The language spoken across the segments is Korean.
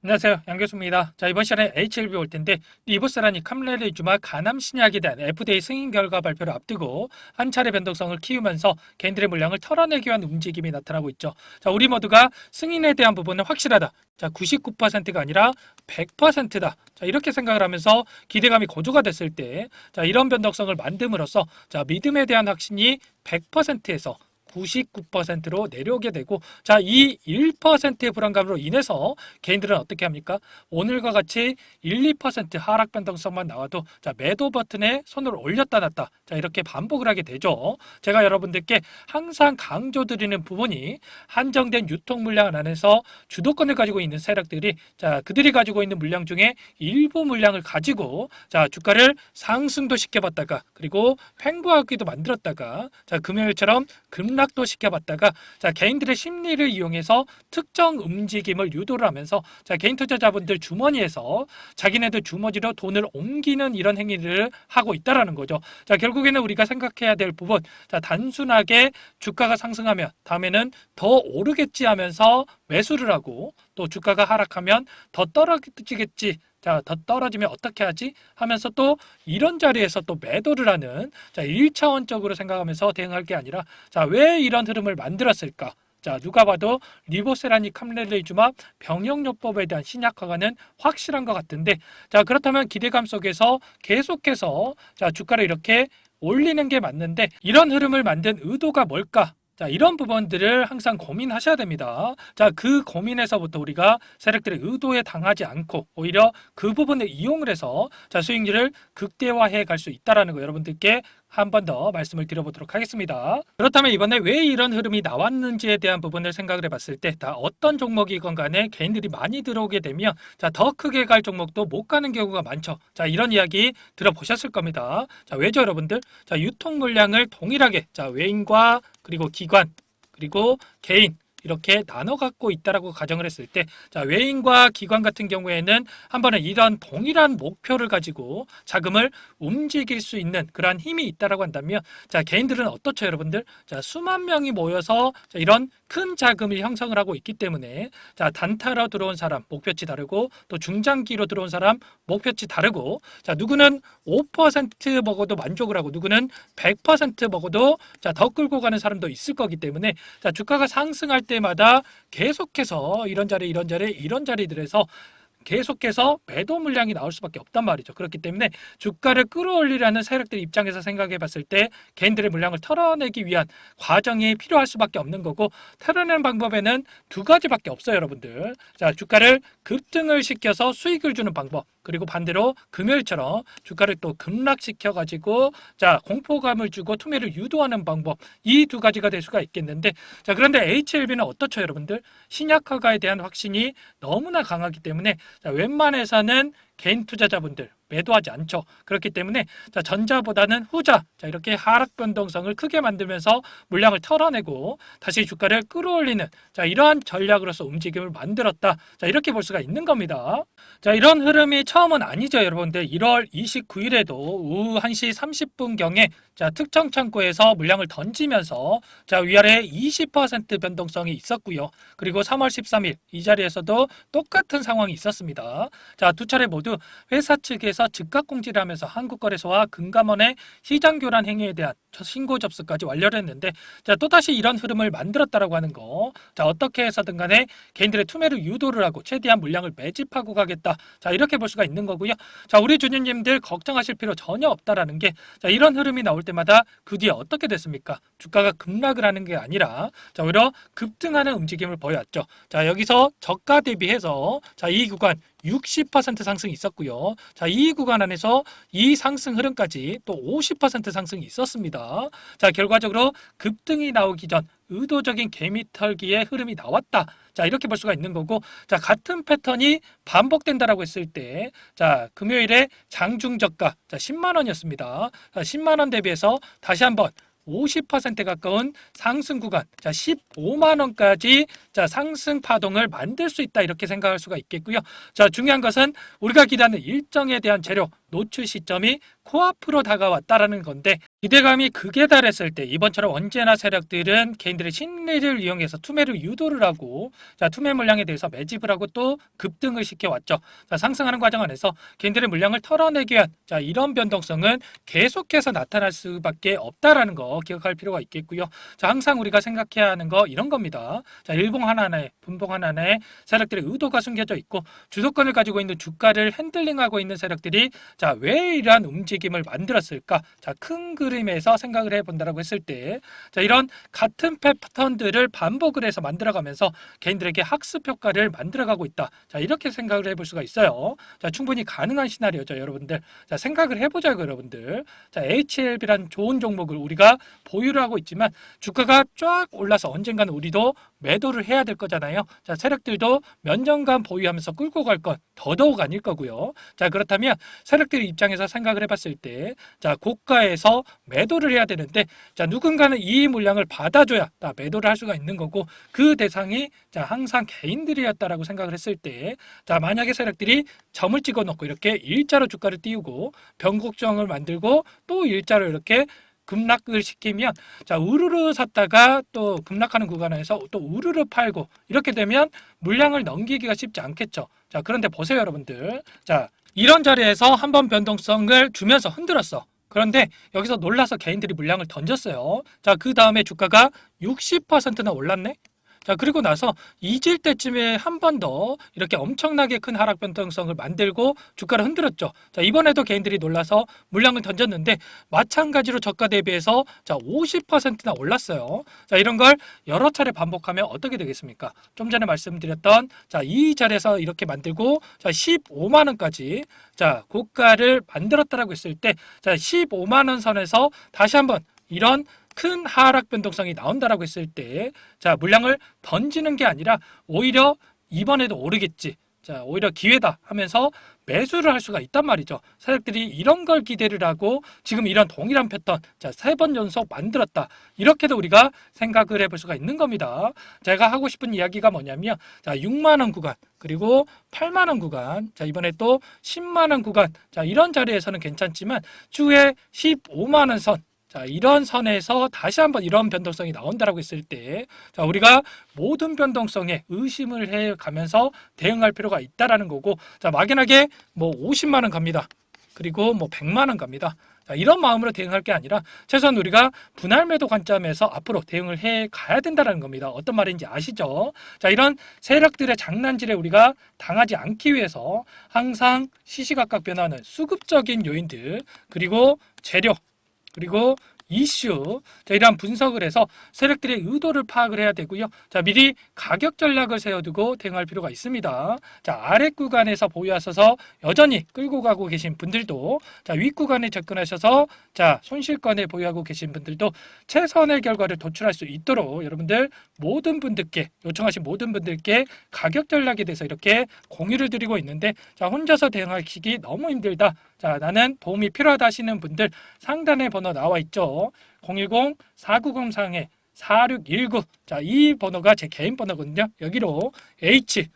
안녕하세요. 양교수입니다. 자, 이번 시간에 HLB 올 텐데 리보세라니 캄레르이주마 가남 신약에 대한 FDA 승인 결과 발표를 앞두고 한 차례 변동성을 키우면서 개인들의 물량을 털어내기 위한 움직임이 나타나고 있죠. 자, 우리 모두가 승인에 대한 부분은 확실하다. 자, 99%가 아니라 100%다. 자, 이렇게 생각을 하면서 기대감이 고조가 됐을 때, 자, 이런 변동성을 만듦으로써 자, 믿음에 대한 확신이 100%에서 99%로 내려오게 되고, 자, 이 1%의 불안감으로 인해서 개인들은 어떻게 합니까? 오늘과 같이 1, 2% 하락 변동성만 나와도 자, 매도 버튼에 손을 올렸다 놨다. 자, 이렇게 반복을 하게 되죠. 제가 여러분들께 항상 강조드리는 부분이 한정된 유통 물량 안에서 주도권을 가지고 있는 세력들이 자, 그들이 가지고 있는 물량 중에 일부 물량을 가지고 자, 주가를 상승도 시켜봤다가 그리고 횡보하기도 만들었다가 자, 금요일처럼 급락도 시켜봤다가 자, 개인들의 심리를 이용해서 특정 움직임을 유도를 하면서 자, 개인 투자자분들 주머니에서 자기네들 주머니로 돈을 옮기는 이런 행위를 하고 있다라는 거죠. 자, 결국에는 우리가 생각해야 될 부분, 자, 단순하게 주가가 상승하면 다음에는 더 오르겠지 하면서 매수를 하고 또 주가가 하락하면 더 떨어지겠지. 자, 더 떨어지면 어떻게 하지? 하면서 또 이런 자리에서 또 매도를 하는 자, 1차원적으로 생각하면서 대응할 게 아니라 자, 왜 이런 흐름을 만들었을까? 자, 누가 봐도 리보세라니 캄렐레이주마 병역요법에 대한 신약화가는 확실한 것 같은데 자, 그렇다면 기대감 속에서 계속해서 자, 주가를 이렇게 올리는 게 맞는데 이런 흐름을 만든 의도가 뭘까? 자, 이런 부분들을 항상 고민하셔야 됩니다. 자, 그 고민에서부터 우리가 세력들의 의도에 당하지 않고 오히려 그 부분을 이용을 해서 자, 수익률을 극대화해 갈 수 있다라는 거 여러분들께 한 번 더 말씀을 드려보도록 하겠습니다. 그렇다면 이번에 왜 이런 흐름이 나왔는지에 대한 부분을 생각을 해봤을 때 다 어떤 종목이건 간에 개인들이 많이 들어오게 되면 자, 더 크게 갈 종목도 못 가는 경우가 많죠. 자, 이런 이야기 들어보셨을 겁니다. 자, 왜죠 여러분들? 자, 유통 물량을 동일하게 자, 외인과 그리고 기관 그리고 개인 이렇게 나눠 갖고 있다라고 가정을 했을 때 자, 외인과 기관 같은 경우에는 한 번에 이런 동일한 목표를 가지고 자금을 움직일 수 있는 그러한 힘이 있다라고 한다면 자, 개인들은 어떻죠 여러분들? 자, 수만 명이 모여서 자, 이런 큰 자금을 형성을 하고 있기 때문에 자, 단타로 들어온 사람 목표치 다르고 또 중장기로 들어온 사람 목표치 다르고 자, 누구는 5% 먹어도 만족을 하고 누구는 100% 먹어도 자, 더 끌고 가는 사람도 있을 거기 때문에 자, 주가가 상승할 때마다 계속해서 이런 자리들에서 계속해서 매도 물량이 나올 수밖에 없단 말이죠. 그렇기 때문에 주가를 끌어올리려는 세력들 입장에서 생각해 봤을 때 개인들의 물량을 털어내기 위한 과정이 필요할 수밖에 없는 거고 털어내는 방법에는 두 가지밖에 없어요, 여러분들. 자, 주가를 급등을 시켜서 수익을 주는 방법. 그리고 반대로 금요일처럼 주가를 또 급락시켜 가지고 자, 공포감을 주고 투매를 유도하는 방법. 이 두 가지가 될 수가 있겠는데 자, 그런데 HLB는 어떻죠, 여러분들? 신약화가에 대한 확신이 너무나 강하기 때문에 자, 웬만해서는 개인 투자자분들 매도하지 않죠. 그렇기 때문에 자, 전자보다는 후자 자, 이렇게 하락 변동성을 크게 만들면서 물량을 털어내고 다시 주가를 끌어올리는 자, 이러한 전략으로서 움직임을 만들었다. 자, 이렇게 볼 수가 있는 겁니다. 자, 이런 흐름이 처음은 아니죠, 여러분들. 1월 29일에도 오후 1시 30분경에 자, 특정 창고에서 물량을 던지면서 자, 위아래 20% 변동성이 있었고요. 그리고 3월 13일 이 자리에서도 똑같은 상황이 있었습니다. 자, 두 차례 모두 회사 측에서 즉각 공지를 하면서 한국거래소와 금감원의 시장 교란 행위에 대한 신고 접수까지 완료를 했는데 자, 또다시 이런 흐름을 만들었다라고 하는 거. 자, 어떻게 해서든 간에 개인들의 투매를 유도를 하고 최대한 물량을 매집하고 가겠다. 자, 이렇게 볼 수가 있는 거고요. 자, 우리 주주님들 걱정하실 필요 전혀 없다라는 게 자, 이런 흐름이 나올 때마다 그 뒤에 어떻게 됐습니까? 주가가 급락을 하는 게 아니라 자, 오히려 급등하는 움직임을 보여왔죠. 자, 여기서 저가 대비해서 자, 이 구간 60% 상승이 있었고요. 자, 이 구간 안에서 이 상승 흐름까지 또 50% 상승이 있었습니다. 자, 결과적으로 급등이 나오기 전 의도적인 개미털기의 흐름이 나왔다. 자, 이렇게 볼 수가 있는 거고, 자, 같은 패턴이 반복된다라고 했을 때, 자, 금요일에 장중저가, 자, 10만 원이었습니다. 자, 10만 원 대비해서 다시 한번 50% 가까운 상승 구간, 자, 15만 원까지 자, 상승 파동을 만들 수 있다 이렇게 생각할 수가 있겠고요. 자, 중요한 것은 우리가 기대하는 일정에 대한 재료 노출 시점이 코앞으로 다가왔다라는 건데 기대감이 극에 달했을 때 이번처럼 언제나 세력들은 개인들의 심리를 이용해서 투매를 유도를 하고 투매 물량에 대해서 매집을 하고 또 급등을 시켜왔죠. 상승하는 과정 안에서 개인들의 물량을 털어내기 위한 이런 변동성은 계속해서 나타날 수밖에 없다라는 거 기억할 필요가 있겠고요. 항상 우리가 생각해야 하는 거 이런 겁니다. 일봉 하나하나에 분봉 하나하나에 세력들의 의도가 숨겨져 있고 주도권을 가지고 있는 주가를 핸들링하고 있는 세력들이 왜 이러한 움직임을 만들었을까? 큰 그림에서 생각을 해본다라고 했을 때 이런 같은 패턴들을 반복을 해서 만들어가면서 개인들에게 학습 효과를 만들어가고 있다. 이렇게 생각을 해볼 수가 있어요. 충분히 가능한 시나리오죠, 여러분들. 생각을 해보자고, 여러분들. HLB라는 좋은 종목을 우리가 보유를 하고 있지만 주가가 쫙 올라서 언젠가는 우리도 매도를 해야 될 거잖아요. 세력들도 몇 년간 보유하면서 끌고 갈 건 더더욱 아닐 거고요. 그렇다면 세력들 입장에서 생각을 해봤을 때 고가에서 매도를 해야 되는데 누군가는 이 물량을 받아줘야 매도를 할 수가 있는 거고 그 대상이 항상 개인들이었다라고 생각을 했을 때 만약에 세력들이 점을 찍어 놓고 이렇게 일자로 주가를 띄우고 변곡점을 만들고 또 일자로 이렇게 급락을 시키면 우르르 샀다가 또 급락하는 구간에서 또 우르르 팔고 이렇게 되면 물량을 넘기기가 쉽지 않겠죠. 그런데 보세요, 여러분들. 이런 자리에서 한번 변동성을 주면서 흔들었어. 그런데 여기서 놀라서 개인들이 물량을 던졌어요. 그 다음에 주가가 60%나 올랐네. 그리고 나서 잊을 때쯤에 한 번 더 이렇게 엄청나게 큰 하락 변동성을 만들고 주가를 흔들었죠. 이번에도 개인들이 놀라서 물량을 던졌는데 마찬가지로 저가 대비해서 50%나 올랐어요. 이런 걸 여러 차례 반복하면 어떻게 되겠습니까? 좀 전에 말씀드렸던 이 자리에서 이렇게 만들고 15만 원까지 고가를 만들었다라고 했을 때 15만 원 선에서 다시 한번 이런 큰 하락 변동성이 나온다라고 했을 때 물량을 던지는 게 아니라 오히려 이번에도 오르겠지. 오히려 기회다 하면서 매수를 할 수가 있단 말이죠. 세력들이 이런 걸 기대를 하고 지금 이런 동일한 패턴 3번 연속 만들었다. 이렇게도 우리가 생각을 해볼 수가 있는 겁니다. 제가 하고 싶은 이야기가 뭐냐면 6만 원 구간 그리고 8만 원 구간 이번에 또 10만 원 구간 이런 자리에서는 괜찮지만 추후에 15만 원 선 이런 선에서 다시 한번 이런 변동성이 나온다라고 했을 때 우리가 모든 변동성에 의심을 해 가면서 대응할 필요가 있다라는 거고 막연하게 뭐 50만 원 갑니다. 그리고 뭐 100만 원 갑니다. 이런 마음으로 대응할 게 아니라 최소한 우리가 분할 매도 관점에서 앞으로 대응을 해 가야 된다는 겁니다. 어떤 말인지 아시죠? 이런 세력들의 장난질에 우리가 당하지 않기 위해서 항상 시시각각 변하는 수급적인 요인들 그리고 재료 그리고 이슈 이러한 분석을 해서 세력들의 의도를 파악을 해야 되고요. 미리 가격 전략을 세워두고 대응할 필요가 있습니다. 아래 구간에서 보유하셔서 여전히 끌고 가고 계신 분들도 윗 구간에 접근하셔서 손실권에 보유하고 계신 분들도 최선의 결과를 도출할 수 있도록 여러분들 모든 분들께 요청하신 모든 분들께 가격 전략에 대해서 이렇게 공유를 드리고 있는데 혼자서 대응하시기 너무 힘들다. 나는 도움이 필요하다 하시는 분들 상단에 번호 나와 있죠. 010-4903-4619 이 번호가 제 개인 번호거든요. 여기로 H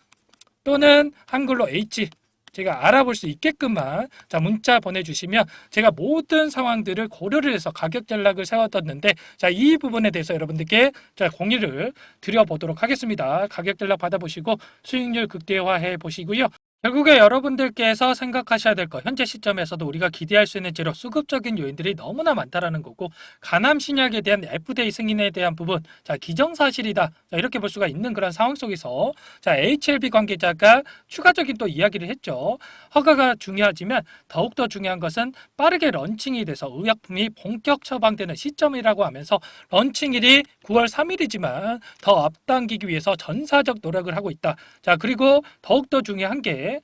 또는 한글로 H 제가 알아볼 수 있게끔만 문자 보내주시면 제가 모든 상황들을 고려를 해서 가격 전략을 세워뒀는데 이 부분에 대해서 여러분들께 공유를 드려보도록 하겠습니다. 가격 전략 받아보시고 수익률 극대화해 보시고요. 결국에 여러분들께서 생각하셔야 될 거 현재 시점에서도 우리가 기대할 수 있는 재료 수급적인 요인들이 너무나 많다라는 거고 가남 신약에 대한 FDA 승인에 대한 부분 기정사실이다 이렇게 볼 수가 있는 그런 상황 속에서 HLB 관계자가 추가적인 또 이야기를 했죠. 허가가 중요하지만 더욱더 중요한 것은 빠르게 런칭이 돼서 의약품이 본격 처방되는 시점이라고 하면서 런칭일이 9월 3일이지만 더 앞당기기 위해서 전사적 노력을 하고 있다. 그리고 더욱더 중요한 게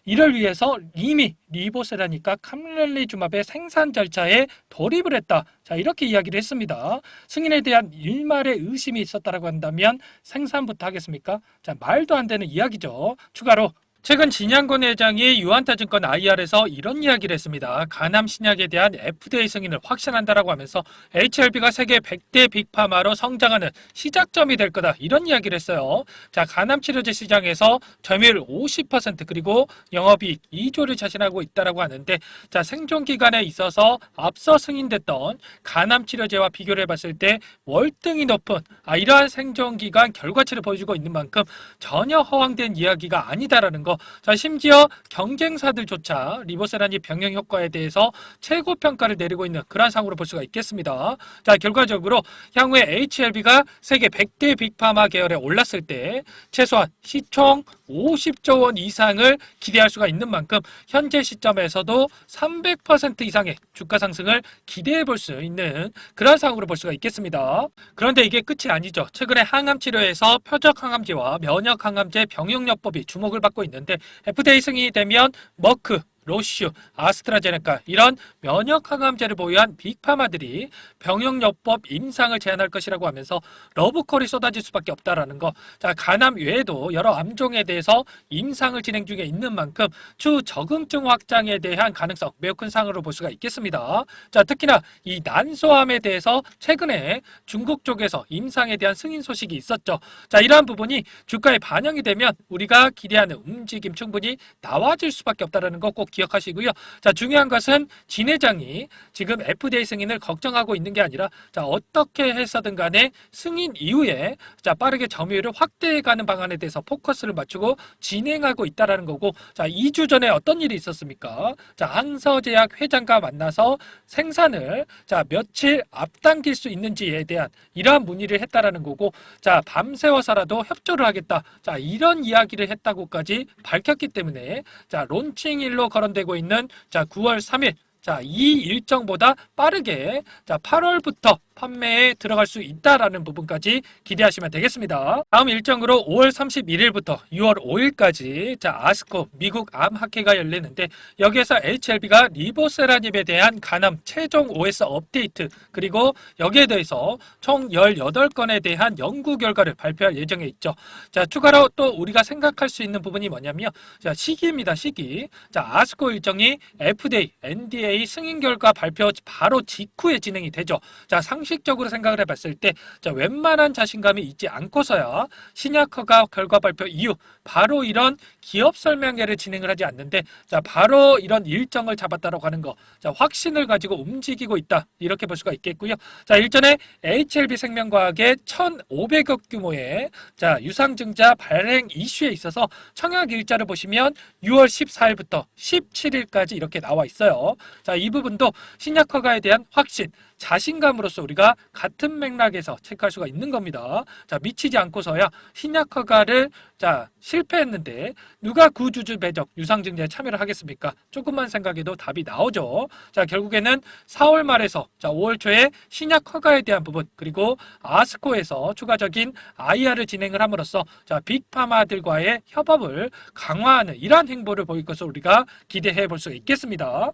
이를 위해서 이미 리보세라니까 캄렐리주맙의 생산 절차에 돌입을 했다. 이렇게 이야기를 했습니다. 승인에 대한 일말의 의심이 있었다라고 한다면 생산부터 하겠습니까? 말도 안 되는 이야기죠. 추가로 최근 진양권 회장이 유한타증권 IR에서 이런 이야기를 했습니다. 간암 신약에 대한 FDA 승인을 확신한다라고 하면서 HLB가 세계 100대 빅파마로 성장하는 시작점이 될 거다. 이런 이야기를 했어요. 자, 간암 치료제 시장에서 점유율 50% 그리고 영업이익 2조를 자신하고 있다라고 하는데, 자, 생존 기간에 있어서 앞서 승인됐던 간암 치료제와 비교를 해봤을 때 월등히 높은 이러한 생존 기간 결과치를 보여주고 있는 만큼 전혀 허황된 이야기가 아니다라는 거. 자, 심지어 경쟁사들조차 리보세라니 병용 효과에 대해서 최고 평가를 내리고 있는 그런 상황으로 볼 수가 있겠습니다. 자, 결과적으로 향후에 HLB가 세계 100대 빅파마 계열에 올랐을 때 최소한 시총 50조 원 이상을 기대할 수가 있는 만큼 현재 시점에서도 300% 이상의 주가 상승을 기대해 볼 수 있는 그런 상황으로 볼 수가 있겠습니다. 그런데 이게 끝이 아니죠. 최근에 항암 치료에서 표적 항암제와 면역 항암제 병용요법이 주목을 받고 있는데, FDA 승인이 되면 머크, 로슈, 아스트라제네카 이런 면역 항암제를 보유한 빅파마들이 병용요법 임상을 제한할 것이라고 하면서 러브콜이 쏟아질 수밖에 없다라는 거. 자, 간암 외에도 여러 암종에 대해서 임상을 진행 중에 있는 만큼 추후 적응증 확장에 대한 가능성 매우 큰 상으로 볼 수가 있겠습니다. 자, 특히나 이 난소암에 대해서 최근에 중국 쪽에서 임상에 대한 승인 소식이 있었죠. 자, 이러한 부분이 주가에 반영이 되면 우리가 기대하는 움직임 충분히 나와줄 수밖에 없다라는 거 꼭 기억하시고요. 자, 중요한 것은 진 회장이 지금 FDA 승인을 걱정하고 있는 게 아니라, 자, 어떻게 해서든 간에 승인 이후에 자, 빠르게 점유율을 확대해가는 방안에 대해서 포커스를 맞추고 진행하고 있다라는 거고, 자, 2주 전에 어떤 일이 있었습니까? 자, 항서제약 회장과 만나서 생산을 자, 며칠 앞당길 수 있는지에 대한 이러한 문의를 했다라는 거고, 자, 밤새워서라도 협조를 하겠다. 자, 이런 이야기를 했다고까지 밝혔기 때문에, 자, 론칭일로 거론되고 있는 자, 9월 3일 자, 이 일정보다 빠르게 자, 8월부터 판매에 들어갈 수 있다라는 부분까지 기대하시면 되겠습니다. 다음 일정으로 5월 31일부터 6월 5일까지 자, 아스코 미국 암학회가 열리는데, 여기에서 HLB가 리보세라닙에 대한 간암 최종 OS 업데이트 그리고 여기에 대해서 총 18건에 대한 연구 결과를 발표할 예정에 있죠. 자, 추가로 또 우리가 생각할 수 있는 부분이 뭐냐면, 자, 시기입니다. 시기. 자, 아스코 일정이 FDA, NDA 승인 결과 발표 바로 직후에 진행이 되죠. 자, 상식적으로 생각을 해봤을 때, 자, 웬만한 자신감이 있지 않고서야 신약 허가 결과 발표 이후 바로 이런 기업 설명회를 진행을 하지 않는데, 자, 바로 이런 일정을 잡았다라고 하는 거, 자, 확신을 가지고 움직이고 있다 이렇게 볼 수가 있겠고요. 자, 일전에 HLB 생명과학의 1,500억 규모의 자, 유상증자 발행 이슈에 있어서 청약 일자를 보시면 6월 14일부터 17일까지 이렇게 나와 있어요. 자, 이 부분도 신약 허가에 대한 확신, 자신감으로서 우리가 같은 맥락에서 체크할 수가 있는 겁니다. 자, 미치지 않고서야 신약 허가를 자, 실패했는데 누가 구주주 배적 유상증자에 참여를 하겠습니까? 조금만 생각해도 답이 나오죠. 자, 결국에는 4월 말에서 자, 5월 초에 신약 허가에 대한 부분, 그리고 아스코에서 추가적인 IR을 진행을 함으로써 자, 빅파마들과의 협업을 강화하는 이러한 행보를 보일 것을 우리가 기대해 볼 수 있겠습니다.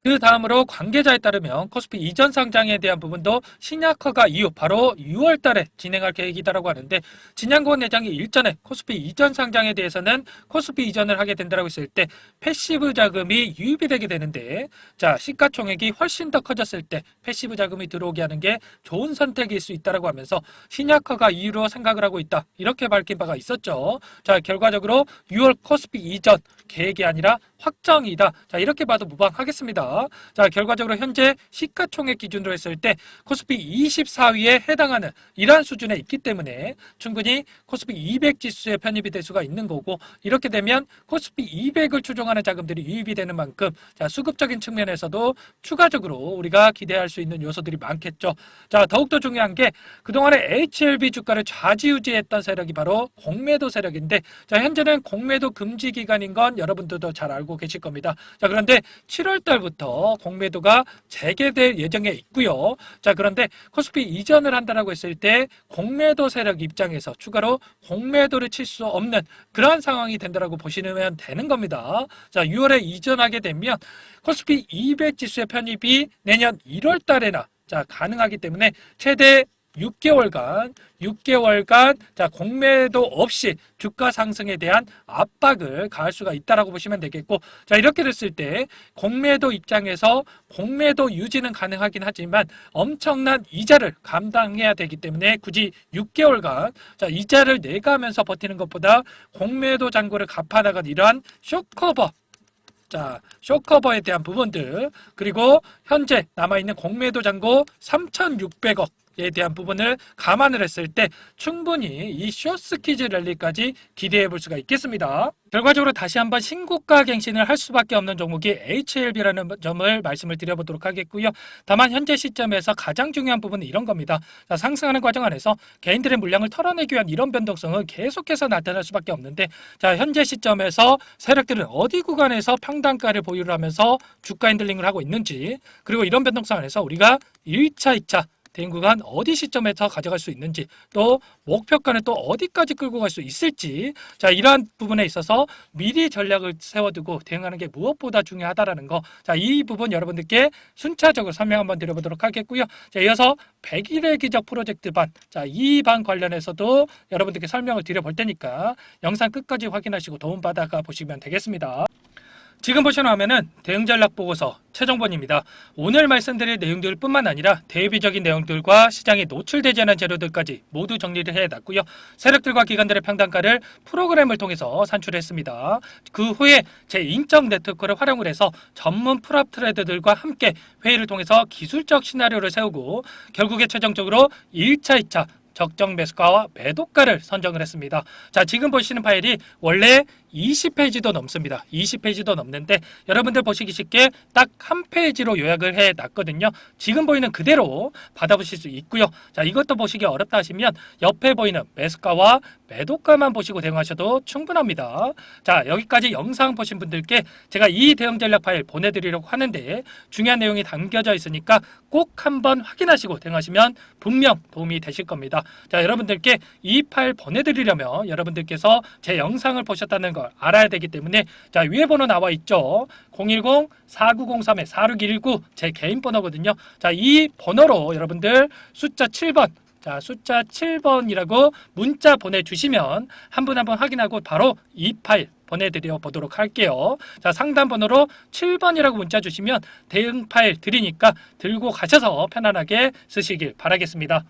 그 다음으로 관계자에 따르면 코스피 이전 상장에 대한 부분도 신약 허가 이후 바로 6월 달에 진행할 계획이다라고 하는데, 진양권 회장이 일전에 코스피 이전 상장에 대해서는 코스피 이전을 하게 된다라고 했을 때 패시브 자금이 유입이 되게 되는데, 자, 시가총액이 훨씬 더 커졌을 때 패시브 자금이 들어오게 하는 게 좋은 선택일 수 있다라고 하면서 신약 허가 이후로 생각을 하고 있다 이렇게 밝힌 바가 있었죠. 자, 결과적으로 6월 코스피 이전 계획이 아니라 확정이다. 자, 이렇게 봐도 무방하겠습니다. 자, 결과적으로 현재 시가총액 기준으로 했을 때 코스피 24위에 해당하는 이러한 수준에 있기 때문에 충분히 코스피 200 지수에 편입이 될 수가 있는 거고, 이렇게 되면 코스피 200을 추종하는 자금들이 유입이 되는 만큼 자, 수급적인 측면에서도 추가적으로 우리가 기대할 수 있는 요소들이 많겠죠. 자, 더욱더 중요한 게 그동안에 HLB 주가를 좌지우지했던 세력이 바로 공매도 세력인데, 자, 현재는 공매도 금지 기간인 건 여러분들도 잘 알고 계실 겁니다. 자, 그런데 7월 달부터 공매도가 재개될 예정에 있고요. 자, 그런데 코스피 이전을 한다라고 했을 때 공매도 세력 입장에서 추가로 공매도를 칠 수 없는 그러한 상황이 된다라고 보시면 되는 겁니다. 자, 6월에 이전하게 되면 코스피 200 지수의 편입이 내년 1월 달에나 자, 가능하기 때문에 최대 6개월간 자, 공매도 없이 주가 상승에 대한 압박을 가할 수가 있다라고 보시면 되겠고, 자, 이렇게 됐을 때 공매도 입장에서 공매도 유지는 가능하긴 하지만 엄청난 이자를 감당해야 되기 때문에 굳이 6개월간 자, 이자를 내가면서 버티는 것보다 공매도 잔고를 갚아나간 이러한 쇼커버, 자, 쇼커버에 대한 부분들, 그리고 현재 남아있는 공매도 잔고 3,600억에 대한 부분을 감안을 했을 때 충분히 이 숏스퀴즈 랠리까지 기대해 볼 수가 있겠습니다. 결과적으로 다시 한번 신고가 갱신을 할 수밖에 없는 종목이 HLB라는 점을 말씀을 드려보도록 하겠고요. 다만 현재 시점에서 가장 중요한 부분은 이런 겁니다. 자, 상승하는 과정 안에서 개인들의 물량을 털어내기 위한 이런 변동성은 계속해서 나타날 수밖에 없는데, 자, 현재 시점에서 세력들은 어디 구간에서 평단가를 보유를 하면서 주가 핸들링을 하고 있는지, 그리고 이런 변동성 안에서 우리가 1차, 2차 대응 구간 어디 시점에서 가져갈 수 있는지, 또 목표가는 또 어디까지 끌고 갈 수 있을지, 자, 이러한 부분에 있어서 미리 전략을 세워두고 대응하는 게 무엇보다 중요하다라는 거, 자, 이 부분 여러분들께 순차적으로 설명 한번 드려보도록 하겠고요. 자, 이어서 100일의 기적 프로젝트 반, 자, 이 반 관련해서도 여러분들께 설명을 드려볼 테니까 영상 끝까지 확인하시고 도움받아가 보시면 되겠습니다. 지금 보시는 화면은 대응 전략 보고서 최종본입니다. 오늘 말씀드릴 내용들 뿐만 아니라 대비적인 내용들과 시장에 노출되지 않은 재료들까지 모두 정리를 해놨고요. 세력들과 기관들의 평단가를 프로그램을 통해서 산출했습니다. 그 후에 제 인적 네트워크를 활용을 해서 전문 프랍 트레이더들과 함께 회의를 통해서 기술적 시나리오를 세우고 결국에 최종적으로 1차, 2차 적정 매수가와 매도가를 선정을 했습니다. 자, 지금 보시는 파일이 원래 20페이지도 넘습니다. 20페이지도 넘는데 여러분들 보시기 쉽게 딱 한 페이지로 요약을 해 놨거든요. 지금 보이는 그대로 받아보실 수 있고요. 자, 이것도 보시기 어렵다 하시면 옆에 보이는 매수가와 매도가만 보시고 대응하셔도 충분합니다. 자, 여기까지 영상 보신 분들께 제가 이 대응 전략 파일 보내드리려고 하는데 중요한 내용이 담겨져 있으니까 꼭 한번 확인하시고 대응하시면 분명 도움이 되실 겁니다. 자, 여러분들께 이 파일 보내드리려면 여러분들께서 제 영상을 보셨다는 걸 알아야 되기 때문에, 자, 위에 번호 나와 있죠. 010-4903-4619 제 개인 번호거든요. 자, 이 번호로 여러분들 숫자 7번, 자, 숫자 7번이라고 문자 보내주시면 한 분 한 분 확인하고 바로 이 파일 보내드려 보도록 할게요. 자, 상담 번호로 7번이라고 문자 주시면 대응 파일 드리니까 들고 가셔서 편안하게 쓰시길 바라겠습니다.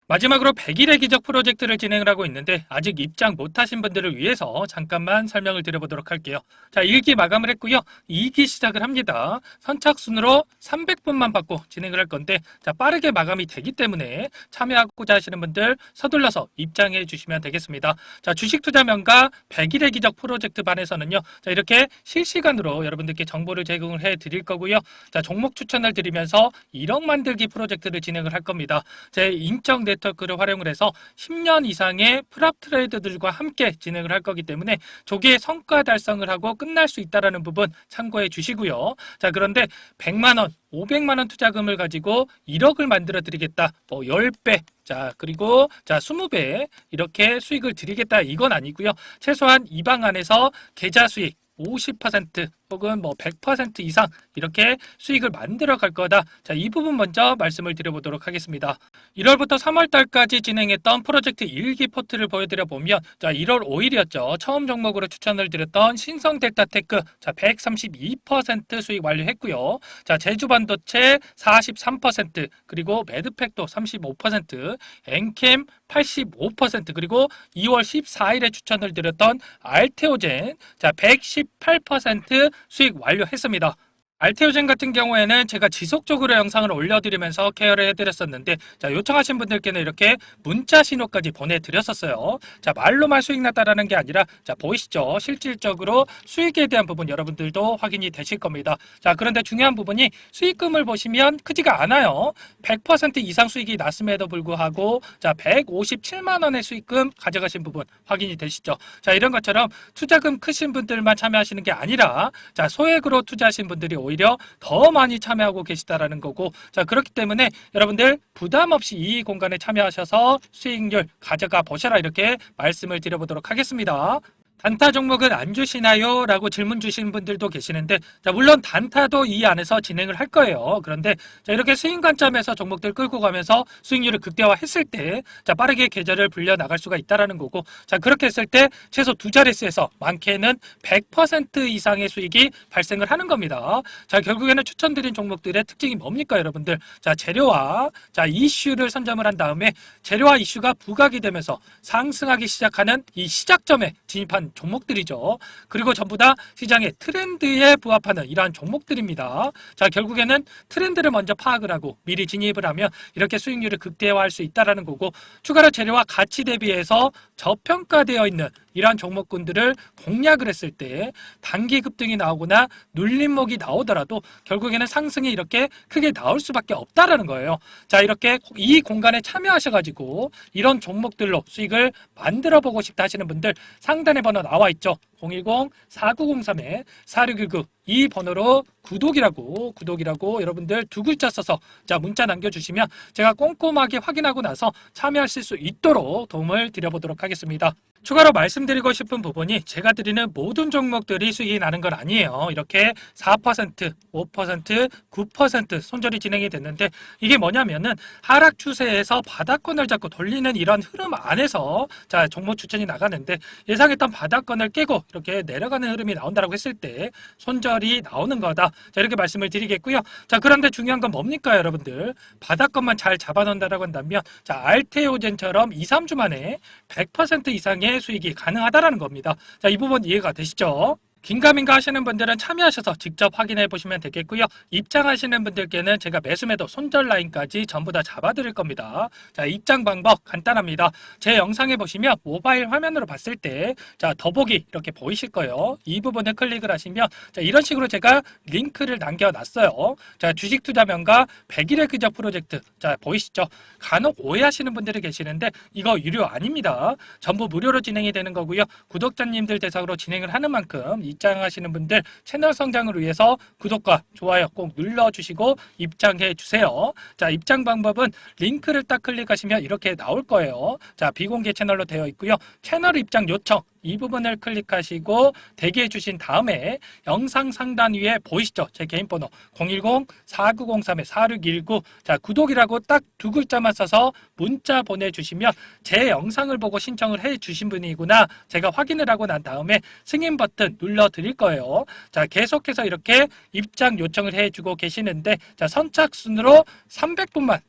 마지막으로 100일의 기적 프로젝트를 진행을 하고 있는데 아직 입장 못하신 분들을 위해서 잠깐만 설명을 드려보도록 할게요. 자, 1기 마감을 했고요. 2기 시작을 합니다. 선착순으로 300분만 받고 진행을 할 건데, 자, 빠르게 마감이 되기 때문에 참여하고자 하시는 분들 서둘러서 입장해 주시면 되겠습니다. 자, 주식 투자 명가 100일의 기적 프로젝트 반에서는요, 자, 이렇게 실시간으로 여러분들께 정보를 제공을 해 드릴 거고요. 자, 종목 추천을 드리면서 1억 만들기 프로젝트를 진행을 할 겁니다. 제 인적 네트워크를 활용을 해서 10년 이상의 프랍 트레이더들과 함께 진행을 할 거기 때문에 조기에 성과 달성을 하고 끝날 수 있다는 부분 참고해 주시고요. 자, 그런데 100만 원, 500만 원 투자금을 가지고 1억을 만들어 드리겠다. 뭐 10배, 자, 그리고 자, 20배 이렇게 수익을 드리겠다, 이건 아니고요. 최소한 이 방 안에서 계좌 수익 50% 혹은 뭐 100% 이상 이렇게 수익을 만들어 갈 거다. 자, 이 부분 먼저 말씀을 드려보도록 하겠습니다. 1월부터 3월 달까지 진행했던 프로젝트 1기 포트를 보여드려 보면, 자, 1월 5일이었죠. 처음 종목으로 추천을 드렸던 신성 델타테크, 자, 132% 수익 완료했고요. 자, 제주 반도체 43%, 그리고 매드팩도 35%, 엔캠 85%, 그리고 2월 14일에 추천을 드렸던 알테오젠, 자, 118% 수익 완료했습니다. 알테오젠 같은 경우에는 제가 지속적으로 영상을 올려드리면서 케어를 해드렸었는데, 자, 요청하신 분들께는 이렇게 문자 신호까지 보내드렸었어요. 자, 말로만 수익 났다라는 게 아니라, 자, 보이시죠? 실질적으로 수익에 대한 부분 여러분들도 확인이 되실 겁니다. 자, 그런데 중요한 부분이 수익금을 보시면 크지가 않아요. 100% 이상 수익이 났음에도 불구하고, 자, 157만 원의 수익금 가져가신 부분 확인이 되시죠? 자, 이런 것처럼 투자금 크신 분들만 참여하시는 게 아니라, 자, 소액으로 투자하신 분들이 오히려 더 많이 참여하고 계시다라는 거고, 자, 그렇기 때문에 여러분들 부담 없이 이 공간에 참여하셔서 수익률 가져가 보셔라, 이렇게 말씀을 드려보도록 하겠습니다. 단타 종목은 안 주시나요? 라고 질문 주시는 분들도 계시는데, 자, 물론 단타도 이 안에서 진행을 할 거예요. 그런데, 자, 이렇게 수익 관점에서 종목들 끌고 가면서 수익률을 극대화했을 때, 자, 빠르게 계좌를 불려 나갈 수가 있다라는 거고, 자, 그렇게 했을 때 최소 두 자릿수에서 많게는 100% 이상의 수익이 발생을 하는 겁니다. 자, 결국에는 추천드린 종목들의 특징이 뭡니까, 여러분들? 자, 재료와, 자, 이슈를 선점을 한 다음에 재료와 이슈가 부각이 되면서 상승하기 시작하는 이 시작점에 진입한 종목들이죠. 그리고 전부 다 시장의 트렌드에 부합하는 이러한 종목들입니다. 자, 결국에는 트렌드를 먼저 파악을 하고 미리 진입을 하면 이렇게 수익률을 극대화할 수 있다는 거고, 추가로 재료와 가치 대비해서 저평가되어 있는 이러한 종목군들을 공략을 했을 때 단기 급등이 나오거나 눌림목이 나오더라도 결국에는 상승이 이렇게 크게 나올 수밖에 없다라는 거예요. 자, 이렇게 이 공간에 참여하셔가지고 이런 종목들로 수익을 만들어 보고 싶다 하시는 분들, 상단에 번호 나와 있죠. 010-4903-4619 이 번호로 구독이라고 여러분들 두 글자 써서 자, 문자 남겨주시면 제가 꼼꼼하게 확인하고 나서 참여하실 수 있도록 도움을 드려보도록 하겠습니다. 추가로 말씀드리고 싶은 부분이, 제가 드리는 모든 종목들이 수익이 나는 건 아니에요. 이렇게 4%, 5%, 9% 손절이 진행이 됐는데, 이게 뭐냐면은 하락 추세에서 바닥권을 잡고 돌리는 이런 흐름 안에서 자, 종목 추천이 나가는데, 예상했던 바닥권을 깨고 이렇게 내려가는 흐름이 나온다고 했을 때 손절이 나오는 거다. 자, 이렇게 말씀을 드리겠고요. 자, 그런데 중요한 건 뭡니까, 여러분들? 바닥권만 잘 잡아놓는다라고 한다면, 자, 알테오젠처럼 2, 3주 만에 100% 이상의 수익이 가능하다라는 겁니다. 자, 이 부분 이해가 되시죠? 긴가민가 하시는 분들은 참여하셔서 직접 확인해 보시면 되겠고요. 입장하시는 분들께는 제가 매수매도 손절 라인까지 전부 다 잡아드릴 겁니다. 자, 입장 방법 간단합니다. 제 영상에 보시면 모바일 화면으로 봤을 때, 자, 더보기 이렇게 보이실 거예요. 이 부분에 클릭을 하시면, 자, 이런 식으로 제가 링크를 남겨놨어요. 자, 주식 투자 명가 100일의 그저 프로젝트. 자, 보이시죠? 간혹 오해하시는 분들이 계시는데 이거 유료 아닙니다. 전부 무료로 진행이 되는 거고요. 구독자님들 대상으로 진행을 하는 만큼 입장하시는 분들 채널 성장을 위해서 구독과 좋아요 꼭 눌러주시고 입장해 주세요. 자, 입장 방법은 링크를 딱 클릭하시면 이렇게 나올 거예요. 자, 비공개 채널로 되어 있고요. 채널 입장 요청 이 부분을 클릭하시고 대기해 주신 다음에 영상 상단 위에 보이시죠? 제 개인 번호 010-4903-4619 자, 구독이라고 딱 두 글자만 써서 문자 보내주시면 제 영상을 보고 신청을 해 주신 분이구나 제가 확인을 하고 난 다음에 승인 버튼 눌러 드릴 거예요. 자, 계속해서 이렇게 입장 요청을 해주고 계시는데, 자, 선착순으로 300분만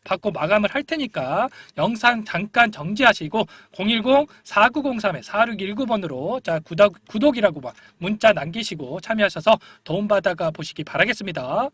받고 마감을 할 테니까 영상 잠깐 정지하시고 010-4903-4619번으로 자, 구독이라고 문자 남기시고 참여하셔서 도움받아가 보시기 바라겠습니다.